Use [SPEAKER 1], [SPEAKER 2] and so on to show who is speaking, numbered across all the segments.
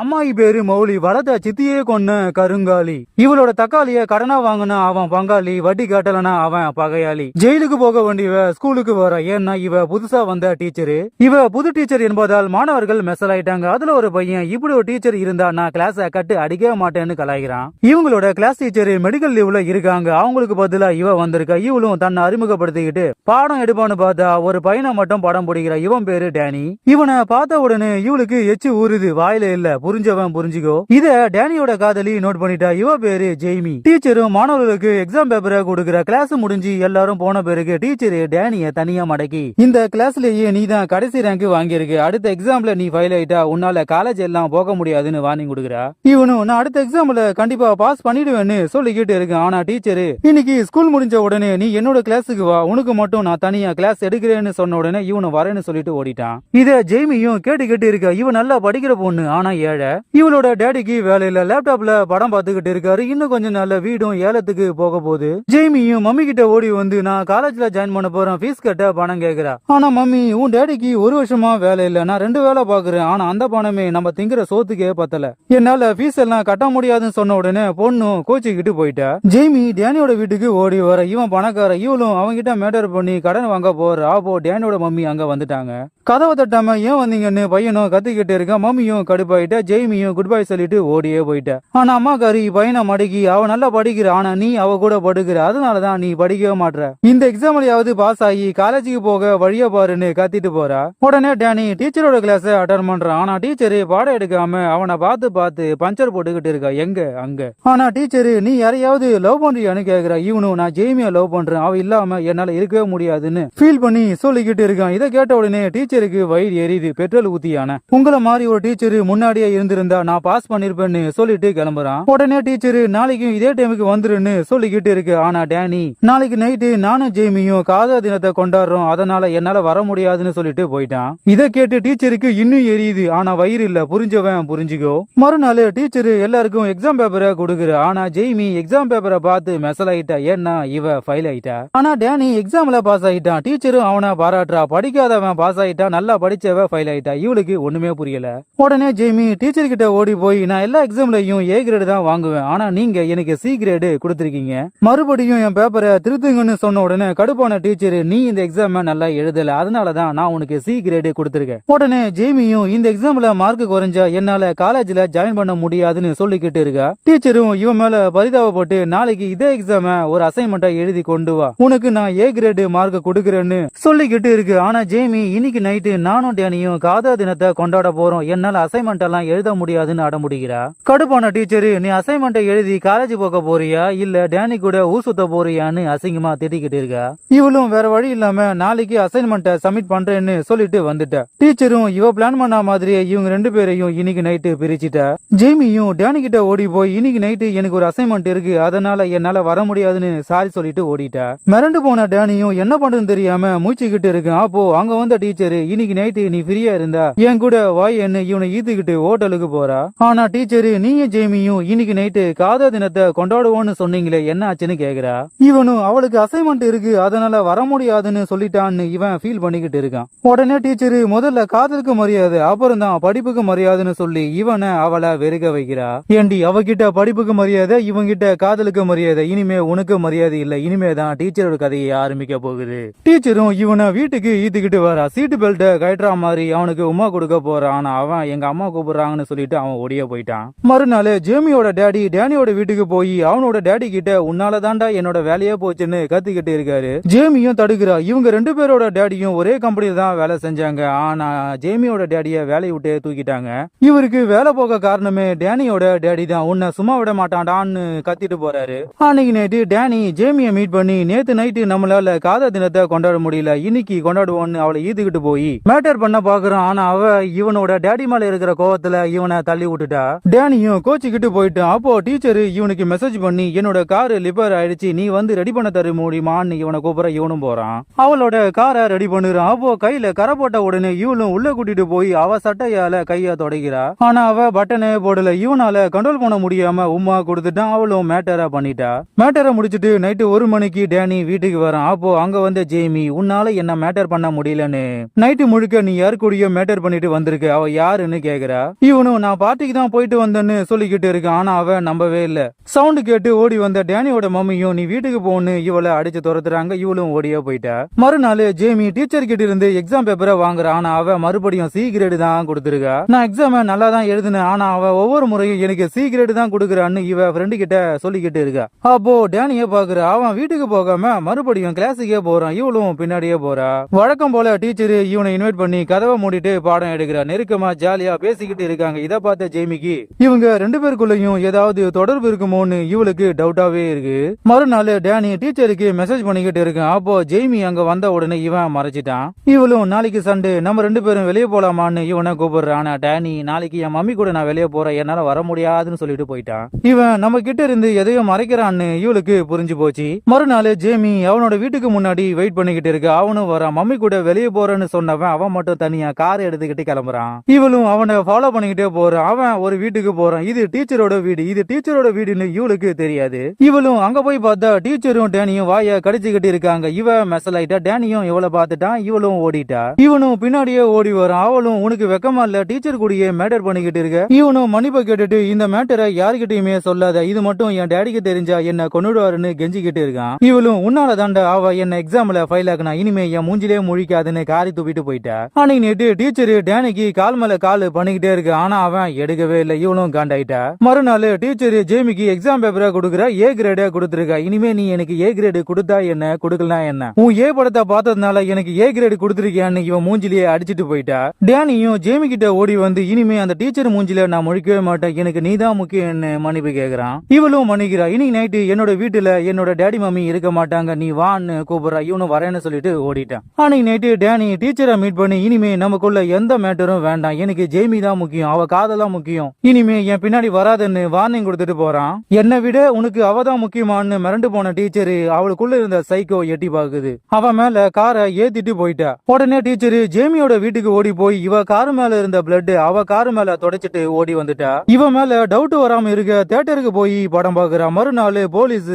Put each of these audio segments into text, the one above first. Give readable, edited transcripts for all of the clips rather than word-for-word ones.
[SPEAKER 1] அம்மாயி பேரு மௌலி, வளர்த்த சித்தியே கொன்ன கருங்காலி. இவளோட தக்காளிய கடனா வாங்கினா அவன் பங்காளி, வட்டி கட்டலனா அவன் பகையாளி. ஜெயிலுக்கு போக வேண்டியவ ஸ்கூலுக்கு வர, ஏன்னா இவ புதுசா வந்த டீச்சரு. இவ புது டீச்சர் என்பதால் மாணவர்கள் மெசலாயிட்டாங்க. அதுல ஒரு பையன், இப்படி ஒரு டீச்சர் இருந்தா நான் கிளாஸ கட்டு அடிக்கவே மாட்டேன்னு கலாய்கிறான். இவங்களோட கிளாஸ் டீச்சர் மெடிக்கல் லீவ்ல இருக்காங்க. அவங்களுக்கு பதிலா இவ வந்திருக்கா. இவளும் தன்னை அறிமுகப்படுத்திக்கிட்டு பாடம் எடுப்பான்னு பார்த்தா ஒரு பையனை மட்டும் படம் பிடிக்கிறா. இவன் பேரு டேனி. இவனை பார்த்த உடனே இவளுக்கு எச்சு ஊறுது, வாயில இல்ல. புரிஞ்சவன் புரிஞ்சுக்கோ. இத டேனியோட காதலி நோட் பண்ணிட்டா. இவ பேரு ஜெய்மி. டீச்சரும் மாணவர்களுக்கு எக்ஸாம் பேப்பரை கொடுக்கிற. கிளாஸ் முடிஞ்சு எல்லாரும் போன பிறகு டீச்சர் டேனிய தனியா மடக்கி, இந்த கிளாஸ்லயே நீ தான் கடைசி ரேங்க் வாங்கியிருக்கு, அடுத்த எக்ஸாம்ல நீ ஃபெயில் ஆயிட்டா உன்னால காலேஜ் எல்லாம் போக முடியாதுன்னு வார்னிங் கொடுக்குறா. இவனும் நான் அடுத்த எக்ஸாம்ல கண்டிப்பா பாஸ் பண்ணிடுவேன்னு சொல்லிக்கிட்டு இருக்கேன். ஆனா டீச்சரு, இன்னைக்கு ஸ்கூல் முடிஞ்ச உடனே நீ என்னோட கிளாஸுக்கு வா, உனக்கு மட்டும் நான் தனியா கிளாஸ் எடுக்கிறேன்னு சொன்ன உடனே இவனு வரேன்னு சொல்லிட்டு ஓடிட்டான். இத ஜெய்மியும் கேட்டுக்கிட்டு இருக்கா. இவன் நல்லா படிக்கிற பொண்ணு, ஆனா ஏழை. இவளோட டேடிக்கு வேலை இல்ல, லேப்டாப்ல படம் பார்த்துக்கிட்டு இருக்காரு. இன்னும் கொஞ்சம் நல்ல வீடும் ஏலத்துக்கு போக போகுது. ஜெய்மியும் மம்மி கிட்ட ஓடி வந்து, நான் காலேஜ்ல ஜாயின் பண்ண போறேன், ஃபீஸ் கட்ட பணம் கேக்குறா. ஆனா மம்மி, உன் டேடிக்கு ஒரு வருஷமா வேலை இல்ல, நான் 2 வேலை பாக்குறேன், ஆனா அந்த பணமே நம்ம திங்கிற சோத்துக்கே பத்தல, என்னால ஃபீஸ் எல்லாம் கட்ட முடியாதுன்னு சொன்ன உடனே பொண்ணும் கோச்சிக்கிட்டு போயிட்டா. ஜெய்மி டேனியோட வீட்டுக்கு ஓடி வர. இவன் பணக்கார, இவளும் அவங்கிட்ட மேட்டர் பண்ணி கடன் வாங்க போற. அப்போ டேனியோட மம்மி அங்க வந்துட்டாங்க. கதவை தட்டாம ஏன் வந்தீங்கன்னு பையனும் கத்திக்கிட்டு இருக்கான். மம்மியும் கடுப்பாயிட்டா. ஜெய்மியும் குட் பை சொல்லிட்டு ஓடியே போயிட்ட. ஆனா அம்மாக்காரி பையனை மடக்கி, அவ நல்லா படிக்கிற, ஆனா நீ அவ கூட படுக்கிற, அதனாலதான் நீ படிக்கவே மாட்ற, இந்த எக்ஸாம்லயாவது பாஸ் ஆகி காலேஜுக்கு போக வழிய பாருன்னு கத்திட்டு போறா. உடனே டேனி டீச்சரோட கிளாஸ் அட்டன் பண்றான். ஆனா டீச்சரு பாடம் எடுக்காம அவனை பார்த்து பார்த்து பஞ்சர் போட்டுக்கிட்டு இருக்கா. எங்க அங்க. ஆனா டீச்சரு, நீ யாரையாவது லவ் பண்றியான்னு கேக்குறா. இவனும் நான் ஜெய்மியா லவ் பண்றேன், அவ இல்லாம என்னால இருக்கவே முடியாதுன்னு ஃபீல் பண்ணி சொல்லிக்கிட்டு இருக்கான். இதை கேட்ட உடனே டீச்சருக்கு வயிறு எரியுது. பெட்ரோல் ஊத்தியான உங்கள மாதிரி ஒரு டீச்சரு முன்னாடியே இருந்திருந்தா நான் பாஸ் பண்ணிருப்பேன்னு சொல்லிட்டு கிளம்புறான். உடனே டீச்சரு, நாளைக்கும் இதே டைமுக்கு வந்துருன்னு சொல்லிக்கிட்டு இருக்கு. ஆனா டேனி, நாளைக்கு நைட்டு நானும் ஜெய்மியும் காதல் தினத்தை கொண்டாடுறோம், அதனால என்னால வர முடியாதுன்னு சொல்லிட்டு போயிட்டான். இதை கேட்டு டீச்சருக்கு இன்னும் எரியுது. ஆனா வயிறு இல்ல, புரிஞ்சவன் புரிஞ்சுக்கோ. மறுநாள் டீச்சரு எல்லாருக்கும் எக்ஸாம் பேப்பரை கொடுக்குற. ஆனா ஜெய்மி எக்ஸாம் பேப்பரை பார்த்து மெசல் ஆயிட்டா. ஏன்னா இவ ஃபெயில் ஆயிட்டா. ஆனா டேனி எக்ஸாம்ல பாஸ் ஆயிட்டான். டீச்சரும் அவனை பாராட்டுறா. படிக்காதவன் பாஸ் ஆயிட்டா, நல்லா படிச்சவ ஃபெயில் ஆயிட்டா. இவளுக்கு ஒண்ணுமே புரியல. உடனே ஜெய்மி டீச்சர் கிட்ட ஓடி போய், நான் எல்லா எக்ஸாம்லயும் ஏ கிரேடு தான் வாங்குவேன், ஆனா நீங்க எனக்கு சி கிரேடு கொடுத்திருக்கீங்க, மறுபடியும் என் பேப்பரை திருத்துங்கன்னு சொன்ன உடனே கடுப்பான டீச்சர், நீ இந்த எக்ஸாம் நல்லா எழுதல, அதனாலதான் நான் உனக்கு சி கிரேடு கொடுத்திருக்கேன். உடனே ஜெய்மியும், இந்த எக்ஸாம்ல மார்க் குறைஞ்சா என்னால காலேஜ்ல ஜாயின் பண்ண முடியாதுன்னு சொல்லிக்கிட்டு இருக்கா. டீச்சரும் இவன் மேல பரிதாபப்பட்டு, நாளைக்கு இதே எக்ஸாம ஒரு அசைன்மெண்டா எழுதி கொண்டு வா, உனக்கு நான் ஏ கிரேடு மார்க் கொடுக்கறேன்னு சொல்லிக்கிட்டு இருக்கு. ஆனா ஜெய்மி, இன்னைக்கு நைட்டு நானும் டேனியும் காதல் தினத்தை கொண்டாட போறோம், என்னால அசைன்மெண்ட் எல்லாம் எழுத முடியாதுன்னு அடமுடிக்கிறா. கடுப்பான டீச்சரு, நீ அசைன்மெண்ட் எழுதி காலேஜ் போக போறியா இல்ல டேனி கூட ஊர் சுத்த போறியான்னு அசிங்கமா திட்டிக்கிட்டு இருக்கா. இவளும் வேற வழி இல்லாம நாளைக்கு அசைன்மெண்ட்டை சப்மிட் பண்றேன்னு சொல்லிட்டு வந்துட்டா. டீச்சரும் இவ பிளான் பண்ண மாதிரியே இவங்க 2 பேரையும் இன்னைக்கு நைட்டு பிரிச்சுட்டா. ஜெய்மியும் டேனி கிட்ட ஓடி போய், இன்னைக்கு நைட்டு எனக்கு ஒரு அசைன்மெண்ட் இருக்கு, அதனால என்னால வர முடியாதுன்னு சாரி சொல்லிட்டு ஓடிட்டா. மிரண்டு போன டேனியும் என்ன பண்றதுன்னு தெரியாம மூச்சுக்கிட்டு இருக்கு. அப்போ அங்க வந்த டீச்சரு, இன்னைக்கு நைட்டு நீ ஃப்ரீயா இருந்தா என் கூட வாய் என்ன இவனை ஈத்துக்கிட்டு ஹோட்டலுக்கு போறா. ஆனா டீச்சரு, நீங்க ஜெய்மியும் இன்னைக்கு நைட்டு காதல் தினத்தை கொண்டாடுவோன்னு சொன்னீங்களே, என்ன ஆச்சுன்னு கேக்குறா. இவனும் அவளுக்கு அசைன்மெண்ட் இருக்கு, அதனால வர முடியாதுன்னு சொல்லிட்டான்னு இவன் ஃபீல் பண்ணிக்கிட்டு இருக்கான். உடனே டீச்சரு, முதல்ல காதலுக்கு மரியாதை, அப்புறம் தான் படிப்புக்கு மரியாதைன்னு சொல்லி இவனை அவளை வெறுக்க வைக்கிறா. ஏண்டி, அவகிட்ட படிப்புக்கு மரியாதை, இவங்கிட்ட காதலுக்கு மரியாதை, இனிமே உனக்கு மரியாதை இல்ல, இனிமே தான் டீச்சரோட கதையை ஆரம்பிக்க போகுது. டீச்சரும் இவனை வீட்டுக்கு ஈத்துக்கிட்டு வரா. சீட்டு பெல்ட்டை கட்டுறா மாதிரி அவனுக்கு உமா கொடுக்க போறான். ஆனா அவன் எங்க அம்மா கூப்பிடுறாங்கன்னு சொல்லிட்டு அவன் ஓடிய போயிட்டான். மறுநாள் ஜேமியோட டேடி டேனியோட வீட்டுக்கு போய் அவனோட டேடி கிட்ட, உன்னால தாண்டா என்னோட வேலையே போச்சுன்னு கத்திக்கிட்டு இருக்காரு. ஜேமியும் தடுக்கிறா. இவங்க 2 பேரோட டேடியும் ஒரே கம்பெனில தான் வேலை செஞ்சாங்க. ஆனா ஜேமியோட டேடிய வேலையை விட்டு தூக்கிட்டாங்க. இவருக்கு வேலை போக காரணமே டேனியோட டேடி தான், உன்னை சும்மா விட மாட்டான்டான்னு கத்திட்டு போறாரு. அன்னைக்கு நைட்டு டேனி ஜேமிய மீட் பண்ணி, நேத்து நைட்டு நம்மளால காதல் தினத்தை கொண்டாட முடியல, இன்னைக்கு கொண்டாடுவோன்னு அவளை ஈத்துக்கிட்டு போய் மேட்டர் பண்ண பாக்குறான். ஆனா அவ இவனோட டேடி மேல இருக்கிற கோவத்துல இவனை தள்ளி விட்டுட்டா. டேனியும் கோச்சிக்கிட்டு போயிட்டான். அப்போ டீச்சரு இவனுக்கு மெசேஜ் பண்ணி, என்னோட காரு லிப்பர் ஆயிடுச்சு, நீ வந்து ரெடி பண்ண தர முடியுமான்னு இவனை கூப்பிட இவனும் போறான். அவளோட காரை ரெடி பண்ணுறான். அப்போ கையில கரை போட்ட உடனே இவளும் உள்ள கூட்டிட்டு போய் அவ சட்டையால கைய தொடக்கிறா. ஆனா அவ பட்டனே போடல. இவனால கண்ட்ரோல் பண்ண முடியாம உமா கொடுத்துட்டான். அவளும் மேட்டரை பண்ணிட்டா. மேட்டரை முடிச்சிட்டு நைட்டு 1 மணிக்கு டேனி வீட்டுக்கு வரான். அப்போ அங்க வந்த ஜேமி, உன்னால என்ன மேட்டர் பண்ண முடியலன்னு நைட் நைட்டு முழுக்க நீ யாரு கூடயோ மேட்டர் பண்ணிட்டு வந்திருக்க, அவ யாருன்னு கேக்குறா. இவனும் நான் பார்ட்டிக்கு தான் போயிட்டு வந்தேன்னு சொல்லிக்கிட்டு இருக்கான். ஆனா அவ நம்பவே இல்ல. சவுண்ட் கேட்டு ஓடி வந்த டேனியோட மம்மியும் நீ வீட்டுக்கு போன்னு இவளை அடிச்சு துரத்துறாங்க. இவளும் ஓடியா போயிட்டா. மறுநாள் ஜேமி டீச்சர் கிட்ட இருந்து எக்ஸாம் பேப்பரை வாங்குறா. ஆனா அவ மறுபடியும் சி கிரேடு தான் கொடுத்துருக்கா. நான் எக்ஸாம் நல்லா தான் எழுதுனேன், ஆனா அவ ஒவ்வொரு முறையும் எனக்கு சி கிரேடு தான் கொடுக்குறான்னு இவ ஃப்ரெண்டு கிட்ட சொல்லிக்கிட்டு இருக்கா. அப்போ டேனிய பாக்குறா. அவன் வீட்டுக்கு போகாம மறுபடியும் கிளாஸுக்கே போறான். இவளும் பின்னாடியே போறா. வழக்கம் போல டீச்சர் இவனை இன்வைட் பண்ணி கதவை மூடிட்டு பாடம் எடுக்கிறா. நெருக்கமா ஜாலியா பேசிக்கிட்டு இருக்காங்க. இத பார்த்த ஜேமிக்கு இவங்க ரெண்டு பேருக்குள்ளயும் ஏதாவது தொடர்பு இருக்குமோன்னு இவளுக்கு டவுட்டாவே இருக்கு. மறுநாள் டேனி டீச்சருக்கு மெசேஜ் பண்ணிக்கிட்டு இருக்கான். அப்போ ஜெய்மி அங்க வந்த உடனே இவன் மறைச்சிட்டான். இவளும் நாளைக்கு சண்டே நம்ம ரெண்டு பேரும் வெளியே போலாமான்னு இவனை கூப்பிடுறான். ஆனா டேனி நாளைக்கு என் மம்மி கூட நான் வெளியே போறேன், என்னால வர முடியாதுன்னு சொல்லிட்டு போயிட்டான். இவன் நம்ம கிட்ட இருந்து எதையும் மறைக்கிறான்னு இவளுக்கு புரிஞ்சு போச்சு. மறுநாள் ஜேமி அவனோட வீட்டுக்கு முன்னாடி வெயிட் பண்ணிக்கிட்டு இருக்கு. அவனும் வரான். மம்மி கூட வெளியே போறேன்னு சொன்னவன் அவன் மட்டும் தனியா கார் எடுத்துக்கிட்டு கிளம்புறான். இவளும் அவனை ஃபாலோ பண்ணிக்கிட்டே போறான். அவன் ஒரு வீட்டுக்கு போறான். இது டீச்சரோட வீடு. இது டீச்சரோட வீடுன்னு இவளுக்கு தெரியாது. இவளும் அங்க போய் பார்த்தா டீச்சரும் டேனியும் வாய கடிச்சுக்கிட்டு இருக்காங்க. இவ மெசலாயிட்டா. டேனியும் இவளை பார்த்துட்டான். இவளும் ஓடிட்டா. இவனும் பின்னாடியே ஓடி வரான். அவளும் உனக்கு வெக்கமா இல்ல, டீச்சர் கூடயே மேட்டர் பண்ணிக்கிட்டு இருக்க. இவனும் மன்னிப்பை கேட்டுட்டு இந்த மேட்டரை யாருக்கிட்டயுமே சொல்லாத, இது மட்டும் என் டேடிக்கு தெரிஞ்சா என்ன கொன்னுடுவாருன்னு கெஞ்சிக்கிட்டு இருக்கான். இவளும் உன்னால தாண்டா அவ என்ன எக்ஸாம்ல ஃபைல் ஆக்குனா, இனிமே என் மூஞ்சிலே முழிக்காதுன்னு காரி துப்பிட்டு போயிட்டா. அன்னைக்கு நேற்று டீச்சர் டேனிக்கு கால் மேல கால் பண்ணிக்கிட்டே இருக்கு. ஆனா அவன் எடுக்கவே இல்லை. இவளும் காண்டாயிட்டா. மறுநாள் டீச்சர் ஜேமிக்கு எக்ஸாம் பேப்பரை கொடுக்குற. ஏ கிரேட கொடுத்துருக்கா. இனிமே நீ எனக்கு ஏ கிரேடு கொடுத்தா என்ன, கொடுக்கலாம் என்ன, உன் ஏ படத்தை பார்த்ததுனால எனக்கு ஏ கிரேடு கொடுத்துருக்கியான்னு இவன் மூஞ்சிலேயே அடிச்சிட்டு போயிட்டா. டேனியும் ஜேமி கிட்ட ஓடி வந்து இனிமே அந்த டீச்சர் மூஞ்சில நான் முழிக்கவே மாட்டேன், எனக்கு நீதான் முக்கியம்னு மன்னிப்பு கேக்குறான். இவளும் மன்னிக்கிறா. இன்னைக்கு நைட்டு என்னோட வீட்டுல என்னோட டேடி மம்மி இருக்க மாட்டாங்க, நீ வான்னு கூப்பிடுறா. இவனும் வரேன்னு சொல்லிட்டு ஓடிட்டான். அன்னைக்கு நைட்டு டேனி டீச்சரை மீட் பண்ணி இனிமே நமக்குள்ள எந்த மேட்டரும் வேண்டாம், எனக்கு ஜேமி தான் முக்கியம், அவ காதலாம் முக்கியம், இனிமே என் பின்னாடி வராதுன்னு வார்னிங் கொடுத்துட்டு போறான். என்னை விட உனக்கு அவதான் முக்கியமான்னு மிரண்டு போன டீச்சர் அவளுக்குள்ள இருந்த சைக்கோ எட்டி பாக்குது. அவன் மேல காரை ஏத்திட்டு போயிட்டா. உடனே டீச்சர் ஜேமியோட வீட்டுக்கு ஓடி போய் இவ காரு மேல இருந்த பிளட் அவ காரு மேல தொடச்சிட்டு ஓடி வந்துட்டா. இவ மேல டவுட் வராம இருக்க தியேட்டருக்கு போய் படம் பாக்குறா. மறுநாள் போலீஸ்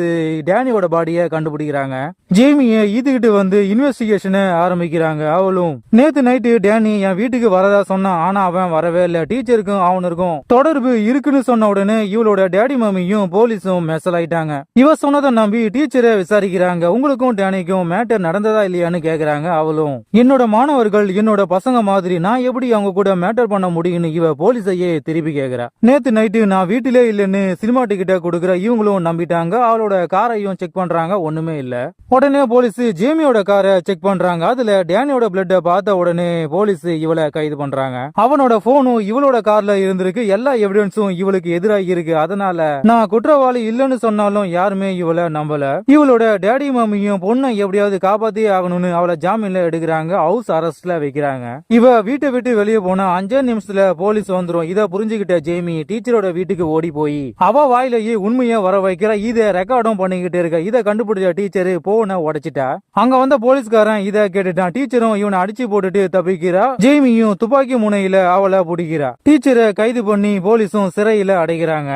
[SPEAKER 1] டேனியோட பாடிய கண்டுபிடிக்கிறாங்க. ஜேமிய ஈத்துக்கிட்டு வந்து இன்வெஸ்டிகேஷன் ஆரம்பிக்கிறாங்க. அவளும் நேத்து நைட்டு டேனி என் வீட்டுக்கு வரதா சொன்னான், ஆனா அவன் வரவே இல்ல. டீச்சருக்கும் அவனுக்கும் தொடர்பு இருக்குன்னு சொன்ன உடனே இவளோட டேடி மம்மியும் போலீஸும் மெசல் ஆயிட்டாங்க. இவ சொன்னதை நம்பி டீச்சரை விசாரிக்கிறாங்க. உங்களுக்கும் டேனிக்கும் மேட்டர் நடந்ததா இல்லையான்னு கேக்குறாங்க. அவளும் என்னோட மாணவர்கள் என்னோட பசங்க மாதிரி, நான் எப்படி அவங்க கூட மேட்டர் பண்ண முடியும்னு இவ போலீஸையே திருப்பி கேக்குறா. நேத்து நைட்டு நான் வீட்டிலே இல்லன்னு சினிமா டிக்கெட்ட கொடுக்குற. இவங்களும் நம்பிட்டாங்க. அவளோட காரையும் செக் பண்றாங்க, ஒண்ணுமே இல்ல. உடனே போலீஸ் ஜேமியோட காரை செக் பண்றாங்க. அதுல டேனியோட பிளட்ட பார்த்த உடனே போலீஸ் இவளை கைது பண்றாங்க. அவனோட போனும் இவளோட கார்ல இருந்திருக்கு. எல்லா எவிடன்ஸும் இவளுக்கு எதிராக இருக்கு. அதனால நான் குற்றவாளி இல்லன்னு சொன்னாலும் யாருமே இவளை நம்பல. இவளோட டேடி மம்மியும் பொண்ணை எப்படியாவது காப்பாத்தியே ஆகணும்னு அவளை ஜாமீன்ல எடுக்கிறாங்க. ஹவுஸ் அரெஸ்ட்ல வைக்கிறாங்க. இவ வீட்டை விட்டு வெளியே போனா 5 நிமிஷத்துல போலீஸ் வந்துரும். இத புரிஞ்சுக்கிட்ட ஜேமி டீச்சரோட வீட்டுக்கு ஓடி போய் அவ வாயிலேயே உண்மையை வர வைக்கிற. இத ரெக்கார்டும் பண்ணிக்கிட்டு இருக்க. இத கண்டுபிடிச்ச டீச்சர் போனை உடைச்சிட்டா. அங்க வந்த போலீஸ்காரன் இத கேட்டுட்டான். டீச்சரும் இவனை அடிச்சு போட்டுட்டு தப்பிக்கிறா. ஜேமியும் துப்பாக்கி முனையில அவளை பிடிக்கிறா. டீச்சரை கைது பண்ணி போலீஸும் சிறையில அடைக்கிறாங்க.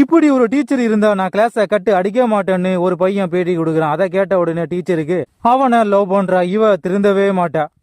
[SPEAKER 1] இப்படி ஒரு டீச்சர் இருந்தா நான் கிளாஸ கட்டு அடிக்க மாட்டேன்னு ஒரு பையன் பேட்டி கொடுக்குறான். அதை கேட்ட உடனே டீச்சருக்கு அவனை லவ் பண்றா. இவ திருந்தவே மாட்டா.